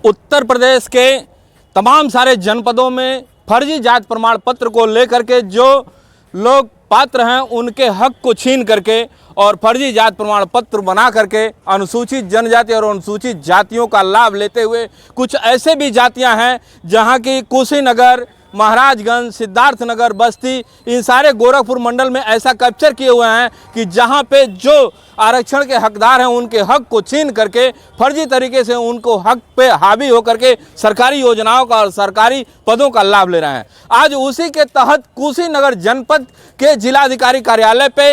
उत्तर प्रदेश के तमाम सारे जनपदों में फर्जी जाति प्रमाण पत्र को लेकर के जो लोग पात्र हैं उनके हक को छीन करके और फर्जी जाति प्रमाण पत्र बना करके अनुसूचित जनजाति और अनुसूचित जातियों का लाभ लेते हुए कुछ ऐसे भी जातियां हैं जहां की कुशीनगर, महाराजगंज, सिद्धार्थनगर, बस्ती, इन सारे गोरखपुर मंडल में ऐसा कैप्चर किए हुए हैं कि जहां पे जो आरक्षण के हकदार हैं उनके हक को छीन करके फर्जी तरीके से उनको हक पे हावी होकर के सरकारी योजनाओं का और सरकारी पदों का लाभ ले रहे हैं। आज उसी के तहत कुशीनगर जनपद के जिलाधिकारी कार्यालय पे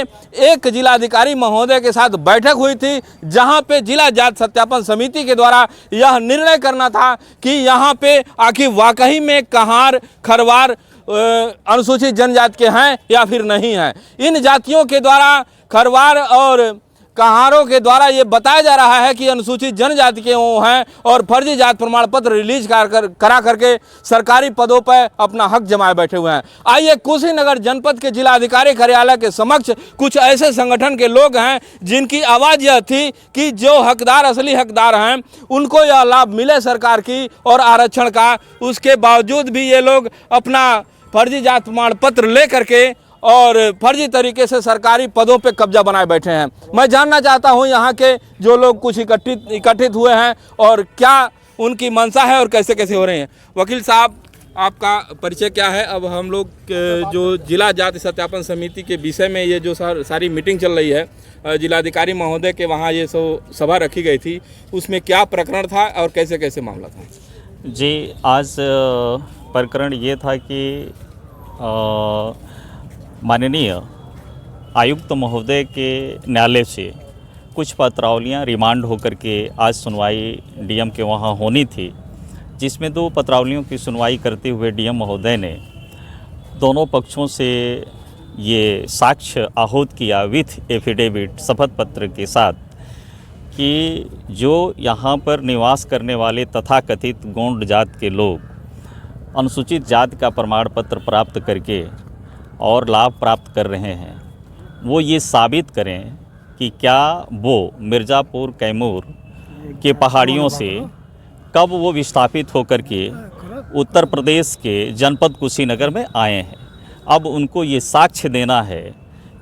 एक जिलाधिकारी महोदय के साथ बैठक हुई थी, जहां पे जिला जाति सत्यापन समिति के द्वारा यह निर्णय करना था कि यहाँ पे आखिर वाकई में कहार, खरवार अनुसूचित जनजाति के हैं या फिर नहीं हैं। इन जातियों के द्वारा, खरवार और कहारों के द्वारा ये बताया जा रहा है कि अनुसूचित जनजाति के वो हैं और फर्जी जाति प्रमाण पत्र रिलीज करा करके सरकारी पदों पर अपना हक जमाए बैठे हुए हैं। आइए कुशीनगर जनपद के जिलाधिकारी कार्यालय के समक्ष कुछ ऐसे संगठन के लोग हैं जिनकी आवाज़ यह थी कि जो हकदार, असली हकदार हैं, उनको यह लाभ मिले सरकार की और आरक्षण का, उसके बावजूद भी ये लोग अपना फर्जी जाति प्रमाण पत्र ले करके और फर्जी तरीके से सरकारी पदों पे कब्जा बनाए बैठे हैं। मैं जानना चाहता हूं यहाँ के जो लोग कुछ इकट्ठित हुए हैं और क्या उनकी मंशा है और कैसे कैसे हो रहे हैं। वकील साहब, आपका परिचय क्या है? अब हम लोग जो जिला जाति सत्यापन समिति के विषय में ये जो सारी मीटिंग चल रही है, जिलाधिकारी महोदय के वहाँ ये सभा रखी गई थी, उसमें क्या प्रकरण था और कैसे कैसे मामला था? जी, आज प्रकरण ये था कि माननीय आयुक्त महोदय के न्यायालय से कुछ पत्रावलियाँ रिमांड होकर के आज सुनवाई डीएम के वहाँ होनी थी, जिसमें 2 पत्रावलियों की सुनवाई करते हुए डीएम महोदय ने दोनों पक्षों से ये साक्ष्य आहूत किया विथ एफिडेविट, शपथ पत्र के साथ, कि जो यहाँ पर निवास करने वाले तथाकथित गौंड जात के लोग अनुसूचित जाति का प्रमाण पत्र प्राप्त करके और लाभ प्राप्त कर रहे हैं, वो ये साबित करें कि क्या वो मिर्ज़ापुर, कैमूर के पहाड़ियों से कब वो विस्थापित होकर के उत्तर प्रदेश के जनपद कुशीनगर में आए हैं। अब उनको ये साक्ष्य देना है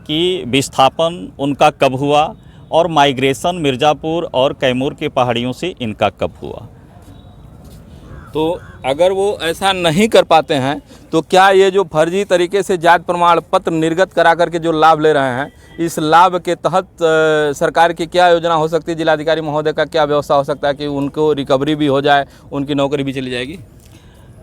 कि विस्थापन उनका कब हुआ और माइग्रेशन मिर्ज़ापुर और कैमूर के पहाड़ियों से इनका कब हुआ। तो अगर वो ऐसा नहीं कर पाते हैं तो क्या ये जो फर्जी तरीके से जाति प्रमाण पत्र निर्गत करा करके जो लाभ ले रहे हैं, इस लाभ के तहत सरकार की क्या योजना हो सकती है? जिलाधिकारी महोदय का क्या व्यवस्था हो सकता है कि उनको रिकवरी भी हो जाए, उनकी नौकरी भी चली जाएगी?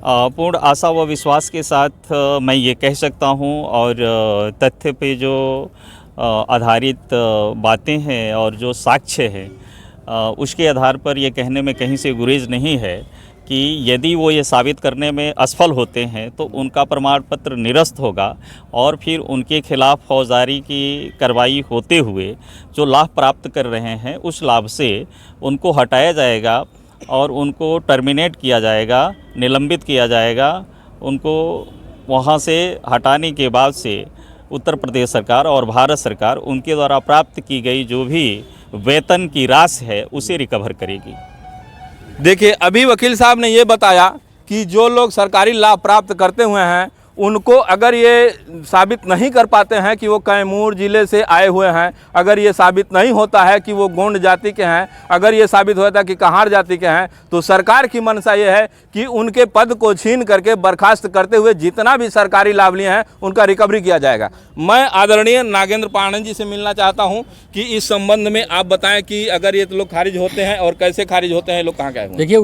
पूर्ण आशा व विश्वास के साथ मैं ये कह सकता हूँ और तथ्य पे जो आधारित बातें हैं और जो साक्ष्य है उसके आधार पर ये कहने में कहीं से गुरेज नहीं है कि यदि वो ये साबित करने में असफल होते हैं तो उनका प्रमाण पत्र निरस्त होगा और फिर उनके खिलाफ फौजदारी की कार्रवाई होते हुए जो लाभ प्राप्त कर रहे हैं उस लाभ से उनको हटाया जाएगा और उनको टर्मिनेट किया जाएगा, निलंबित किया जाएगा। उनको वहाँ से हटाने के बाद से उत्तर प्रदेश सरकार और भारत सरकार उनके द्वारा प्राप्त की गई जो भी वेतन की राशि है उसे रिकवर करेगी। देखिए, अभी वकील साहब ने ये बताया कि जो लोग सरकारी लाभ प्राप्त करते हुए हैं उनको अगर ये साबित नहीं कर पाते हैं कि वो कैमूर ज़िले से आए हुए हैं, अगर ये साबित नहीं होता है कि वो गोंड जाति के हैं, अगर ये साबित होता है कि कहार जाति के हैं, तो सरकार की मंशा ये है कि उनके पद को छीन करके बर्खास्त करते हुए जितना भी सरकारी लाभ लिए हैं उनका रिकवरी किया जाएगा। मैं आदरणीय नागेंद्र पांडे जी से मिलना चाहता हूँ कि इस संबंध में आप बताएं कि अगर ये लोग खारिज होते हैं और कैसे खारिज होते हैं, लोग कहाँ गए? देखिए,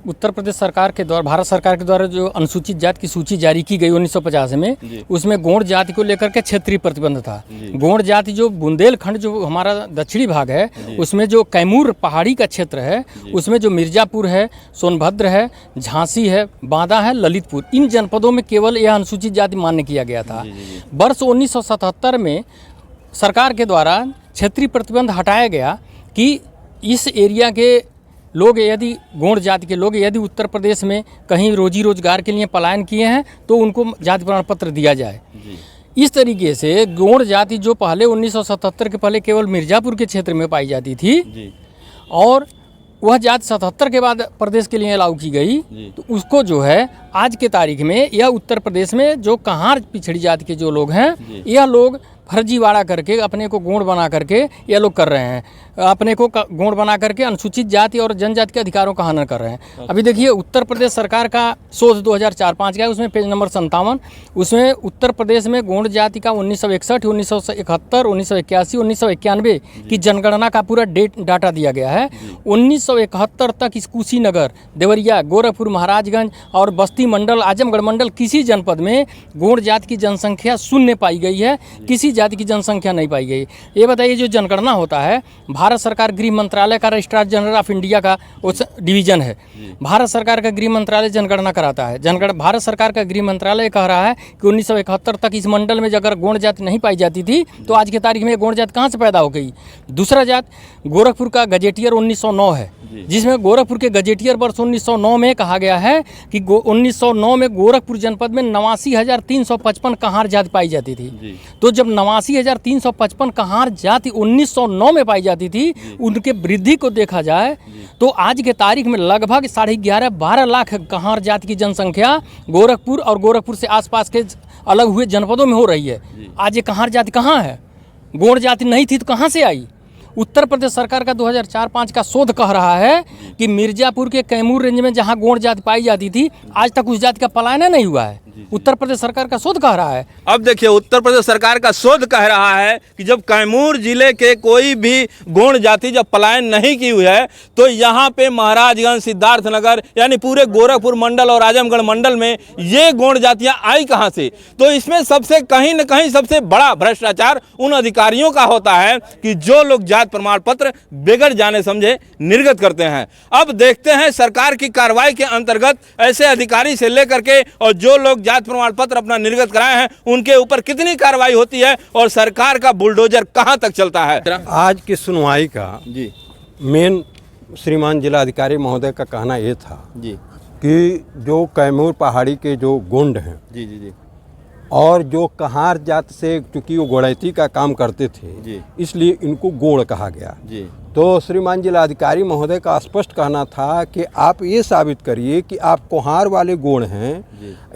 उत्तर प्रदेश सरकार के द्वारा, भारत सरकार के द्वारा जो अनुसूचित जाति की सूची जारी की गई 1950 में, उसमें गौड़ जाति को लेकर के क्षेत्रीय प्रतिबंध था। गौड़ जाति जो बुंदेलखंड जो हमारा दक्षिणी भाग है उसमें जो कैमूर पहाड़ी का क्षेत्र है उसमें जो मिर्ज़ापुर है, सोनभद्र है, झांसी है, बांदा है, ललितपुर, इन जनपदों में केवल यह अनुसूचित जाति मान्य किया गया था। वर्ष 1977 में सरकार के द्वारा क्षेत्रीय प्रतिबंध हटाया गया कि इस एरिया के लोग, यदि गौड़ जाति के लोग यदि उत्तर प्रदेश में कहीं रोजी रोजगार के लिए पलायन किए हैं तो उनको जाति प्रमाण पत्र दिया जाए। इस तरीके से गौड़ जाति जो पहले 1977 के पहले केवल मिर्ज़ापुर के क्षेत्र में पाई जाती थी और वह जाति 77 के बाद प्रदेश के लिए अलाउ की गई, तो उसको जो है आज के तारीख में यह उत्तर प्रदेश में जो कहार पिछड़ी जाति के जो लोग हैं, यह लोग फर्जीवाड़ा करके अपने को गौण बना करके ये लोग कर रहे हैं, अपने को गौण बना करके अनुसूचित जाति और जनजाति के अधिकारों का हनन कर रहे हैं। अभी देखिए उत्तर प्रदेश सरकार का शोध 2004-05 का है, उसमें पेज नंबर 57, उसमें उत्तर प्रदेश में गौण जाति का 1961, 1971, 1981, 1991 की जनगणना का पूरा डाटा दिया गया है। 1971 तक इस कुशीनगर, देवरिया, गोरखपुर, महाराजगंज और बस्ती मंडल, आजमगढ़ मंडल किसी जनपद में गौण जाति की जनसंख्या शून्य पाई गई है, किसी जाति की जनसंख्या नहीं पाई गई। ये बताइए, जो जनगणना होता है भारत सरकार गृह मंत्रालय का रजिस्ट्रार जनरल ऑफ इंडिया का उस डिवीजन है, भारत सरकार का गृह मंत्रालय जनगणना कराता है। भारत सरकार का गृह मंत्रालय कह रहा है कि 1971 तक इस मंडल में अगर गौण जाति नहीं पाई जाती थी तो आज की तारीख में गौण जाति कहाँ से पैदा हो गई। दूसरा जात गोरखपुर का गजेटियर 1909 है, जिसमें गोरखपुर के गजेटियर वर्ष 1909 में कहा गया है कि 1909 में गोरखपुर जनपद में 89,355 कहार जाति पाई जाती थी। तो जब 89,355 कहार जाति 1909 में पाई जाती थी, उनके वृद्धि को देखा जाए तो आज के तारीख में लगभग 11.5-12 लाख कहार जाति की जनसंख्या गोरखपुर और गोरखपुर से आसपास के अलग हुए जनपदों में हो रही है। आज ये कहार जाति कहाँ है? गौण जाति नहीं थी तो कहाँ से आई? उत्तर प्रदेश सरकार का 2004-05 का शोध कह रहा है कि मिर्जापुर के कैमूर रेंज में जहां गौण जाति पाई जाती थी, आज तक उस जाति का पलायन नहीं हुआ है। उत्तर प्रदेश सरकार का शोध कह रहा है। अब देखिए, उत्तर प्रदेश सरकार का शोध कह रहा है कि जब कैमूर जिले के कोई भी गौण जाति जब पलायन नहीं की हुई है, तो यहाँ पे महाराजगंज, सिद्धार्थनगर यानी पूरे गोरखपुर मंडल और आजमगढ़ मंडल में ये गौण जातियाँ आई कहाँ से? तो इसमें सबसे कहीं न कहीं सबसे बड़ा भ्रष्टाचार उन अधिकारियों का होता है कि जो लोग जाति प्रमाण पत्र बेगर जाने समझे निर्गत करते हैं। अब देखते हैं सरकार की कार्रवाई के अंतर्गत ऐसे अधिकारी से लेकर के और जो लोग जाति प्रमाण पत्र अपना निर्गत कराए हैं उनके ऊपर कितनी कार्रवाई होती है और सरकार का बुलडोजर कहां तक चलता है। आज की सुनवाई का जी मेन श्रीमान जिलाधिकारी महोदय का कहना ये था जी कि जो कैमूर पहाड़ी के जो गोंड हैं जी जी जी और जो कहार जात से, चूँकि वो गोड़ैती का काम करते थे जी, इसलिए इनको गोड़ कहा गया जी। तो श्रीमान जिलाधिकारी महोदय का स्पष्ट कहना था कि आप ये साबित करिए कि आप कोहार वाले गोंड हैं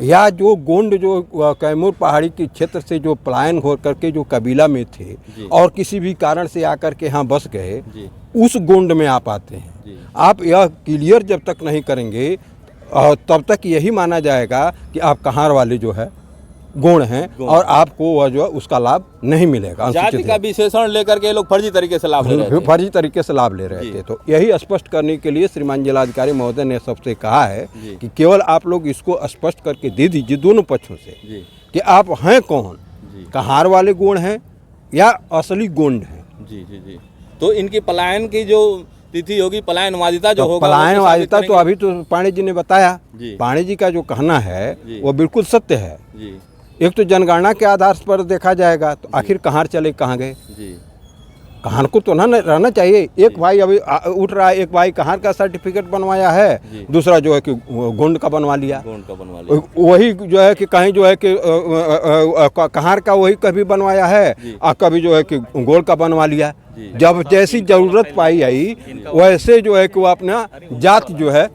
या जो गोंड जो कैमूर पहाड़ी के क्षेत्र से जो पलायन हो करके जो कबीला में थे और किसी भी कारण से आकर के यहाँ बस गए, उस गोंड में आप आते हैं। आप यह क्लियर जब तक नहीं करेंगे तब तक यही माना जाएगा कि आप कहार वाले जो है गुण हैं और आपको वह जो है उसका लाभ नहीं मिलेगा। जाति का विशेषण लेकर के लोग फर्जी तरीके से लाभ ले रहे थे। फर्जी तरीके से लाभ ले रहे थे। तो यही स्पष्ट करने के लिए श्रीमान जिलाधिकारी महोदय ने सबसे कहा है कि केवल आप लोग इसको स्पष्ट करके दे दीजिए दोनों पक्षों से कि आप हैं कौन, कहार वाले गुण हैं या असली गोंड हैं। जी जी जी। तो इनकी पलायन की जो तिथि होगी, पलायनवादिता जो होगा, पलायनवादिता तो अभी तो पांडे जी ने बताया। पांडे जी का जो कहना है वो बिल्कुल सत्य है। एक तो जनगणना के आधार पर देखा जाएगा तो आखिर कहाँ चले कहाँ गए। कहार को तो ना रहना चाहिए। एक भाई अभी उठ रहा है, एक भाई कहार का सर्टिफिकेट बनवाया है, दूसरा जो है कि गोंड का बनवा लिया। वही जो है कि कहीं जो है कि कहार का वही कभी बनवाया है और कभी जो है कि गोंड का बनवा लिया। जब जैसी जरूरत पाई आई वैसे जो है कि वो अपना जात जो है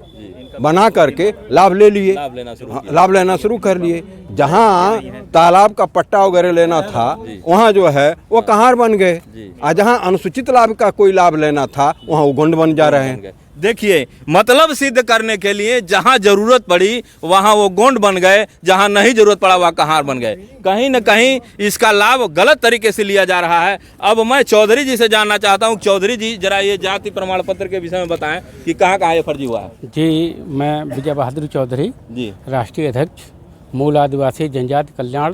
बना करके लाभ ले लिए, लाभ लेना शुरू कर लिए। जहाँ तालाब का पट्टा वगैरह लेना था वहाँ जो है वो कहार बन गए, और जहाँ अनुसूचित लाभ का कोई लाभ लेना था वहाँ वो गोंड बन जा रहे हैं। देखिए, मतलब सिद्ध करने के लिए जहां जरूरत पड़ी वहां वो गोंड बन गए, जहां नहीं जरूरत पड़ा वहां कहार बन गए। कहीं न कहीं इसका लाभ गलत तरीके से लिया जा रहा है। अब मैं चौधरी जी से जानना चाहता हूं। चौधरी जी, जरा ये जाति प्रमाण पत्र के विषय में बताएं कि कहाँ कहाँ ये फर्जी हुआ है। जी, मैं विजय बहादुर चौधरी जी, राष्ट्रीय अध्यक्ष मूल आदिवासी जनजाति कल्याण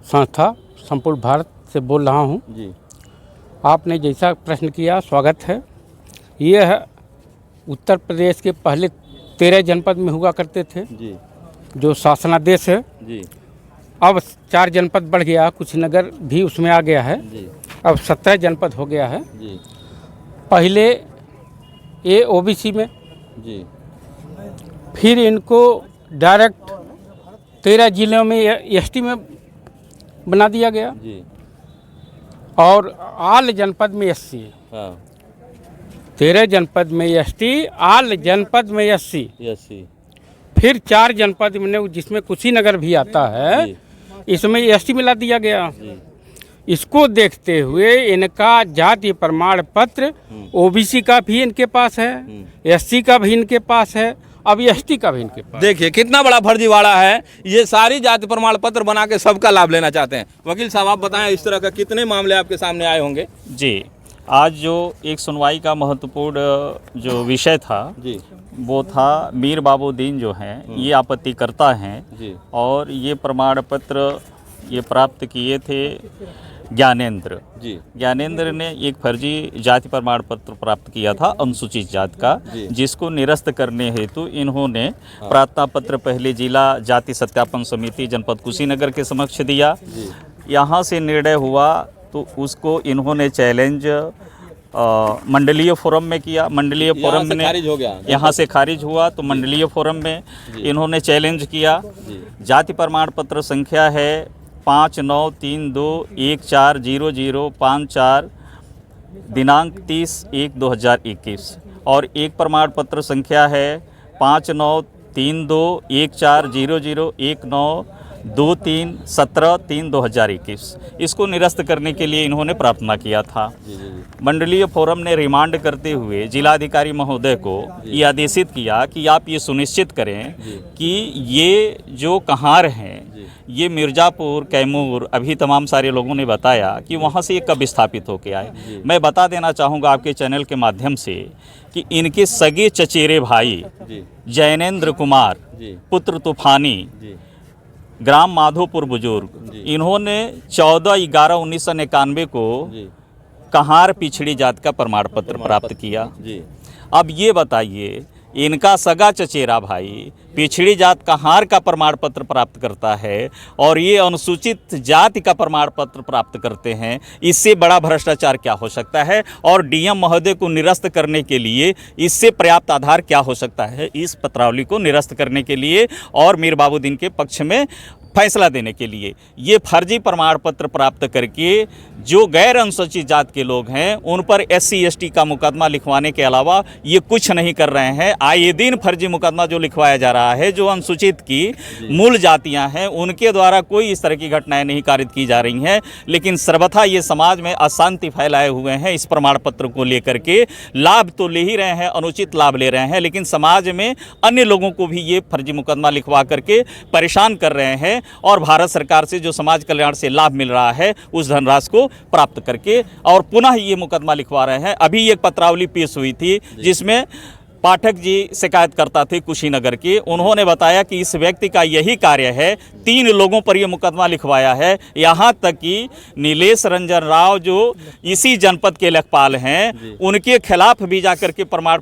संस्था संपूर्ण भारत से बोल रहा हूँ। जी, आपने जैसा प्रश्न किया स्वागत है। यह उत्तर प्रदेश के पहले 13 जनपद में हुआ करते थे जी, जो शासनादेश है जी। अब 4 जनपद बढ़ गया, कुछ नगर भी उसमें आ गया है जी, अब 17 जनपद हो गया है जी, पहले ये ओबीसी में जी, फिर इनको डायरेक्ट 13 जिलों में एसटी में बना दिया गया जी, और आल जनपद में एससी। हाँ, 13 जनपद में एसटी, आल जनपद में एससी, फिर 4 जनपद में जिसमें कुशीनगर भी आता है, इसमें एसटी मिला दिया गया। इसको देखते हुए इनका जाति प्रमाण पत्र ओबीसी का भी इनके पास है, एससी का भी इनके पास है, अब एसटी का भी इनके पास। देखिए कितना बड़ा फर्जीवाड़ा है। ये सारी जाति प्रमाण पत्र बना के सबका लाभ लेना चाहते हैं। वकील साहब आप बताएं, इस तरह का कितने मामले आपके सामने आए होंगे? जी, आज जो एक सुनवाई का महत्वपूर्ण जो विषय था जी, वो था मीर बाबूद्दीन जो हैं ये आपत्तिकर्ता हैं जी, और ये प्रमाण पत्र ये प्राप्त किए थे ज्ञानेंद्र। जी, ज्ञानेंद्र ने एक फर्जी जाति प्रमाण पत्र प्राप्त किया था अनुसूचित जात का, जिसको निरस्त करने हेतु इन्होंने प्रार्थना पत्र पहले जिला जाति सत्यापन समिति जनपद कुशीनगर के समक्ष दिया। यहाँ से निर्णय हुआ तो उसको इन्होंने चैलेंज मंडलीय फोरम में किया। मंडलीय फोरम में खारिज हो गया, यहाँ से खारिज हुआ तो मंडलीय फोरम में इन्होंने चैलेंज किया। जाति प्रमाण पत्र संख्या है 5932140054 दिनांक 30/1/2021 और एक प्रमाण पत्र संख्या है 59321400192317/3/2021। इसको निरस्त करने के लिए इन्होंने प्रार्थना किया था। मंडलीय फोरम ने रिमांड करते हुए जिलाधिकारी महोदय को ये आदेशित किया कि आप ये सुनिश्चित करें कि ये जो कहार हैं ये मिर्ज़ापुर, कैमूर, अभी तमाम सारे लोगों ने बताया कि वहाँ से ये कब स्थापित होके आए। मैं बता देना चाहूँगा आपके चैनल के माध्यम से कि इनके सगे चचेरे भाई जैनेंद्र कुमार पुत्र तूफानी ग्राम माधोपुर बुजुर्ग, इन्होंने 14/11/1991 को कहार पिछड़ी जात का प्रमाण पत्र प्राप्त किया। अब ये बताइए, इनका सगा चचेरा भाई पिछड़ी जात कहार का प्रमाण पत्र प्राप्त करता है और ये अनुसूचित जाति का प्रमाण पत्र प्राप्त करते हैं, इससे बड़ा भ्रष्टाचार क्या हो सकता है? और डीएम महोदय को निरस्त करने के लिए इससे पर्याप्त आधार क्या हो सकता है इस पत्रावली को निरस्त करने के लिए और मीर बाबूद्दीन के पक्ष में फैसला देने के लिए? ये फर्जी प्रमाण पत्र प्राप्त करके जो गैर अनुसूचित जात के लोग हैं उन पर SC ST का मुकदमा लिखवाने के अलावा ये कुछ नहीं कर रहे हैं। आए दिन फर्जी मुकदमा जो लिखवाया जा रहा है, जो अनुसूचित की मूल जातियां हैं उनके द्वारा कोई इस तरह की घटनाएं नहीं कारित की जा रही हैं, लेकिन सर्वथा ये समाज में अशांति फैलाए हुए हैं। इस प्रमाण पत्र को लेकर के लाभ तो ले ही रहे हैं, अनुचित लाभ ले रहे हैं, लेकिन समाज में अन्य लोगों को भी ये फर्जी मुकदमा लिखवा करके परेशान कर रहे हैं और भारत सरकार से जो समाज कल्याण से लाभ मिल रहा है उस धनराशि को प्राप्त करके और पुनः ये मुकदमा लिखवा रहे हैं। अभी एक पत्रावली पेश हुई थी जिसमें पाठक जी शिकायतकर्ता थे कुशीनगर के, उन्होंने बताया कि इस व्यक्ति का यही कार्य है, 3 लोगों पर यह मुकदमा लिखवाया है। यहाँ तक कि नीलेश रंजन राव जो इसी जनपद के लेखपाल हैं उनके खिलाफ भी जाकर के प्रमाण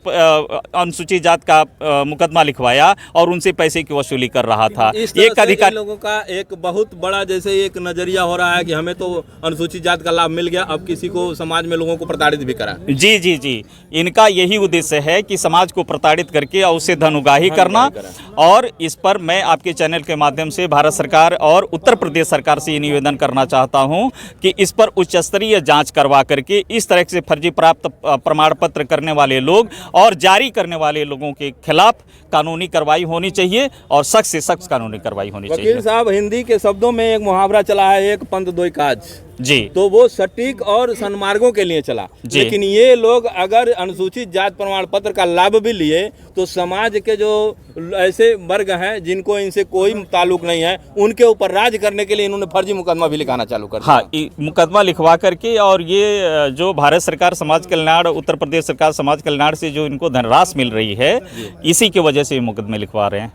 अनुसूचित जात का मुकदमा लिखवाया और उनसे पैसे की वसूली कर रहा था। एक अधिकारी लोगों का एक बहुत बड़ा जैसे एक नजरिया हो रहा है कि हमें तो अनुसूचित जात का लाभ मिल गया, अब किसी को समाज में लोगों को प्रताड़ित भी करा। जी जी जी, इनका यही उद्देश्य है कि समाज को प्रताड़ित करके और उससे धन उगाही करना। और इस पर मैं आपके चैनल के माध्यम से भारत सरकार और उत्तर प्रदेश सरकार से ये निवेदन करना चाहता हूं कि इस पर उच्च स्तरीय जांच करवा करके इस तरह से फर्जी प्राप्त प्रमाण पत्र करने वाले लोग और जारी करने वाले लोगों के खिलाफ कानूनी कार्रवाई होनी चाहिए और सख्त से सख्त कानूनी कार्रवाई होनी चाहिए। वकील साहब, हिंदी के शब्दों में एक मुहावरा चला है, एक पंथ दो काज जी, तो वो सटीक और सन्मार्गों के लिए चला। लेकिन ये लोग अगर अनुसूचित जात प्रमाण पत्र का लाभ भी लिए तो समाज के जो ऐसे वर्ग हैं जिनको इनसे कोई ताल्लुक नहीं है उनके ऊपर राज करने के लिए इन्होंने फर्जी मुकदमा भी लिखाना चालू कर दिया। हाँ, मुकदमा लिखवा करके और ये जो भारत सरकार समाज कल्याण, उत्तर प्रदेश सरकार समाज कल्याण से जो इनको धनराशि मिल रही है इसी की वजह से ये मुकदमे लिखवा रहे हैं।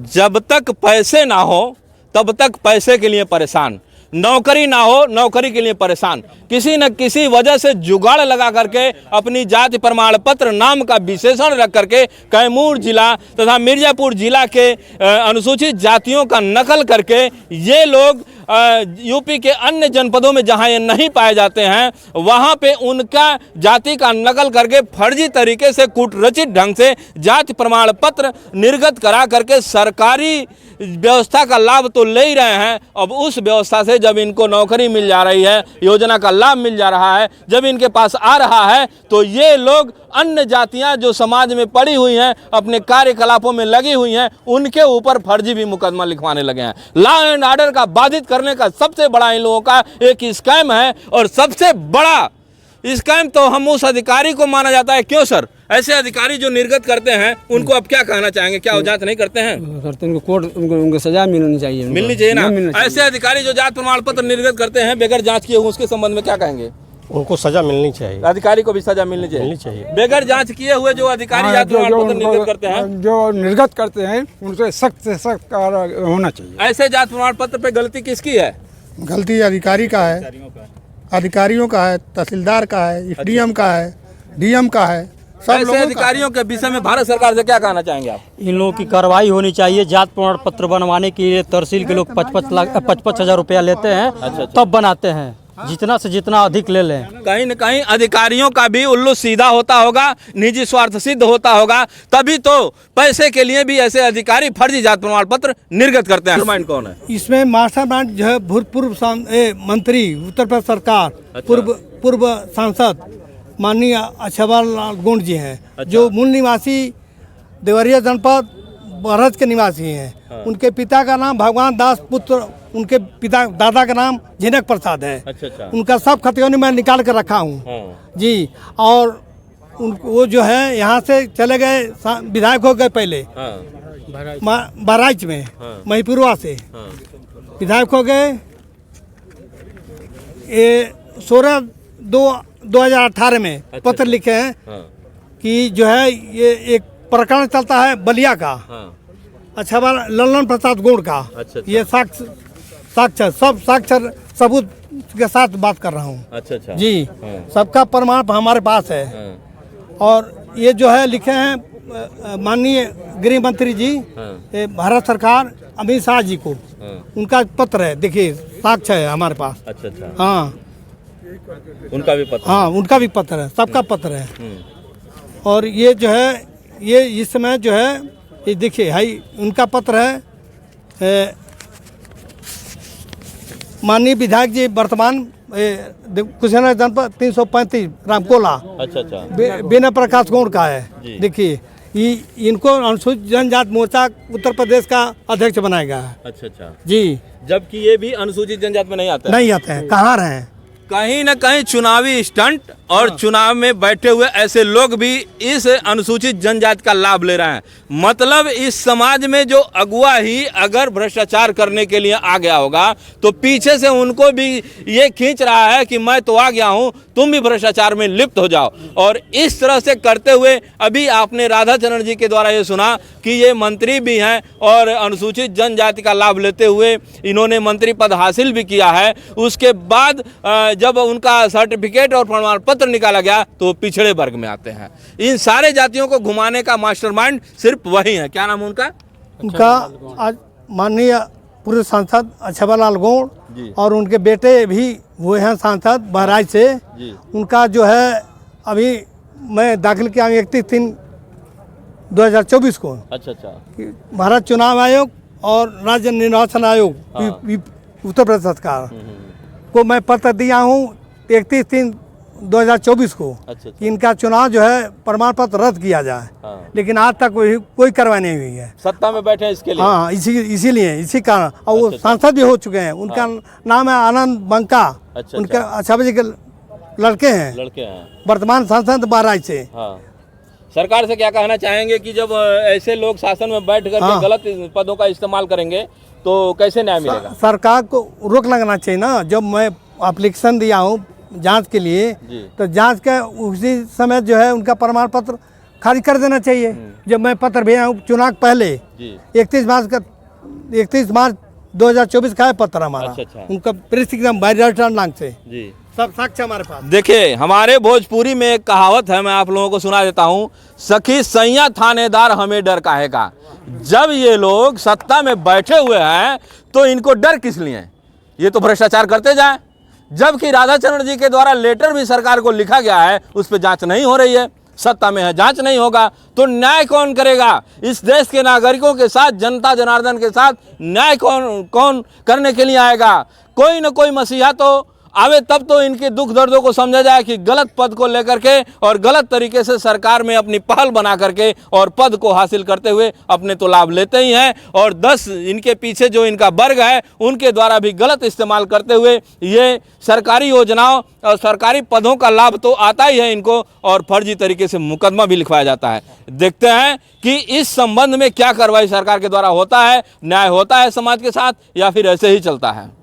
जब तक पैसे ना हो तब तक पैसे के लिए परेशान, नौकरी ना हो नौकरी के लिए परेशान, किसी न किसी वजह से जुगाड़ लगा करके अपनी जाति प्रमाण पत्र नाम का विशेषण रख करके कैमूर जिला तथा मिर्जापुर जिला के अनुसूचित जातियों का नकल करके ये लोग यूपी के अन्य जनपदों में जहां ये नहीं पाए जाते हैं वहां पे उनका जाति का नकल करके फर्जी तरीके से कूटरचित ढंग से जाति प्रमाण पत्र निर्गत करा करके सरकारी व्यवस्था का लाभ तो ले ही रहे हैं, अब उस व्यवस्था से जब इनको नौकरी मिल जा रही है, योजना का लाभ मिल जा रहा है, जब इनके पास आ रहा है, तो ये लोग अन्य जातियां जो समाज में पड़ी हुई हैं, अपने कार्यकलापों में लगी हुई हैं, उनके ऊपर फर्जी भी मुकदमा लिखवाने लगे हैं। लॉ एंड ऑर्डर का बाधित करने का सबसे बड़ा इन लोगों का एक स्कैम है, और सबसे बड़ा स्कैम तो हम उस अधिकारी को माना जाता है। क्यों सर? ऐसे अधिकारी जो निर्गत करते हैं उनको अब क्या कहना चाहेंगे? क्या वो जांच नहीं करते हैं? करते उनको कोर्ट उनको सजा मिलनी चाहिए, मिलनी चाहिए ना। ऐसे अधिकारी जो जात प्रमाण पत्र निर्गत करते हैं बगैर जांच किए, उसके संबंध में क्या कहेंगे? उनको सजा मिलनी चाहिए, अधिकारी को भी सजा मिलनी चाहिए। बगैर जांच किए हुए जो अधिकारी जात प्रमाण पत्र निर्गत करते हैं, जो निर्गत करते हैं, उनसे सख्त से सख्त होना चाहिए। ऐसे जात प्रमाण पत्र पे गलती किसकी है? गलती अधिकारी का है, अधिकारियों का है, तहसीलदार का है, एसडीएम का है, डीएम का है, सब ऐसे लोगों अधिकारियों के विषय में भारत सरकार से क्या कहना चाहेंगे आप? इन लोगों की कार्रवाई होनी चाहिए। जात प्रमाण पत्र बनवाने के लिए तहसील के लोग 55,000 रुपया लेते हैं, तब बनाते हैं, जितना से जितना अधिक ले लें। कहीं न कहीं अधिकारियों का भी उल्लू सीधा होता होगा, निजी स्वार्थ सिद्ध होता होगा, तभी तो पैसे के लिए भी ऐसे अधिकारी फर्जी जात प्रमाण पत्र निर्गत करते हैं। मास्टरमाइंड कौन है? इसमें मास्टरमाइंड जो है भूतपूर्व मंत्री उत्तर प्रदेश सरकार, पूर्व सांसद माननीय अछवाल लाल गोंड जी हैं, जो मूल निवासी देवरिया जनपद बहराइच के निवासी हैं। उनके पिता का नाम भगवान दास, पुत्र उनके पिता दादा का नाम झिनक प्रसाद है। उनका सब खतियोनी मैं निकाल कर रखा हूँ जी। और वो जो है यहाँ से चले गए, विधायक हो गए पहले बहराइच में, महिपुरवा से विधायक हो गए। ये 16/2/2018 में पत्र लिखे हैं कि जो है ये एक प्रकरण चलता है बलिया का, अच्छा ललन प्रसाद गोंड का। ये साक्षर सब साक्षर सबूत के साथ बात कर रहा हूँ जी। सबका प्रमाण हमारे पास है। और ये जो है लिखे हैं माननीय गृह मंत्री जी, भारत सरकार, अमित शाह जी को, उनका पत्र है, देखिए साक्ष्य है हमारे पास। हाँ, उनका भी पत्र? हाँ, उनका भी पत्र है, सबका पत्र है। और ये जो है, ये इस समय जो है, ये देखिए है उनका पत्र है। माननीय विधायक जी वर्तमान कुशीनगर जनपद 335 रामकोला, बिना प्रकाश गौड़ का है। देखिए इनको अनुसूचित जनजात मोर्चा उत्तर प्रदेश का अध्यक्ष बनाया गया है। जी, जबकि ये भी अनुसूचित जनजात में नहीं आते हैं। कहाँ रहे? कहीं न कहीं चुनावी स्टंट और चुनाव में बैठे हुए ऐसे लोग भी इस अनुसूचित जनजाति का लाभ ले रहे हैं। मतलब इस समाज में जो अगुवा ही अगर भ्रष्टाचार करने के लिए आ गया होगा, तो पीछे से उनको भी ये खींच रहा है कि मैं तो आ गया हूँ, तुम भी भ्रष्टाचार में लिप्त हो जाओ। और इस तरह से करते हुए अभी आपने राधाचरण जी के द्वारा ये सुना कि ये मंत्री भी हैं और अनुसूचित जनजाति का लाभ लेते हुए इन्होंने मंत्री पद हासिल भी किया है। उसके बाद जब उनका सर्टिफिकेट और प्रमाण पत्र निकाला गया तो पिछड़े वर्ग में आते हैं। इन सारे जातियों को घुमाने का मास्टरमाइंड सिर्फ वही है। क्या नाम है उनका? आज माननीय पूर्व सांसद अछवाल लाल गौड़ और उनके बेटे भी हुए हैं सांसद बहराइच से। उनका जो है अभी मैं दाखिल किया 31/3/2024 को। भारत चुनाव आयोग और राज्य निर्वाचन आयोग उत्तर प्रदेश सरकार को मैं पत्र दिया हूँ 31/3/2024 को। इनका चुनाव जो है प्रमाण पत्र रद्द किया जाए। लेकिन आज तक कोई कार्रवाई नहीं हुई है। सत्ता में बैठे हैं इसके लिए। हाँ, इसीलिए इसी कारण। और वो सांसद भी हो चुके हैं। उनका नाम है आनंद बंका। उनके अछाबा जी के लड़के हैं, वर्तमान सांसद बहराइच से। सरकार से क्या कहना चाहेंगे कि जब ऐसे लोग शासन में बैठ कर गलत पदों का इस्तेमाल करेंगे तो कैसे न्याय मिलेगा? सरकार को रोक लगना चाहिए ना। जब मैं एप्लीकेशन दिया हूँ जांच के लिए, तो जांच के उसी समय जो है उनका प्रमाण पत्र खारिज कर देना चाहिए। जब मैं पत्र भेजा हूँ चुनाव पहले 31 मार्च 2024 का है पत्र हमारा। उनका प्रेस्क्रिप्शन बायोडाटा नाम से सब साक्ष्य हमारे पास। देखिए, हमारे भोजपुरी में एक कहावत है, मैं आप लोगों को सुना देता हूँ। सखी सैया थानेदार हमें डर काहेगा। जब ये लोग सत्ता में बैठे हुए हैं तो इनको डर किस लिए? ये तो भ्रष्टाचार करते जाए। जबकि राधाचरण जी के द्वारा लेटर भी सरकार को लिखा गया है, उस पर जांच नहीं हो रही है। सत्ता में है, जांच नहीं होगा तो न्याय कौन करेगा? इस देश के नागरिकों के साथ, जनता जनार्दन के साथ न्याय कौन करने के लिए आएगा? कोई न कोई मसीहा तो आवे, तब तो इनके दुख दर्दों को समझा जाए कि गलत पद को लेकर के और गलत तरीके से सरकार में अपनी पहल बना करके और पद को हासिल करते हुए अपने तो लाभ लेते ही हैं, और 10 इनके पीछे जो इनका वर्ग है उनके द्वारा भी गलत इस्तेमाल करते हुए ये सरकारी योजनाओं और सरकारी पदों का लाभ तो आता ही है इनको, और फर्जी तरीके से मुकदमा भी लिखवाया जाता है। देखते हैं कि इस संबंध में क्या कार्रवाई सरकार के द्वारा होता है, न्याय होता है समाज के साथ, या फिर ऐसे ही चलता है।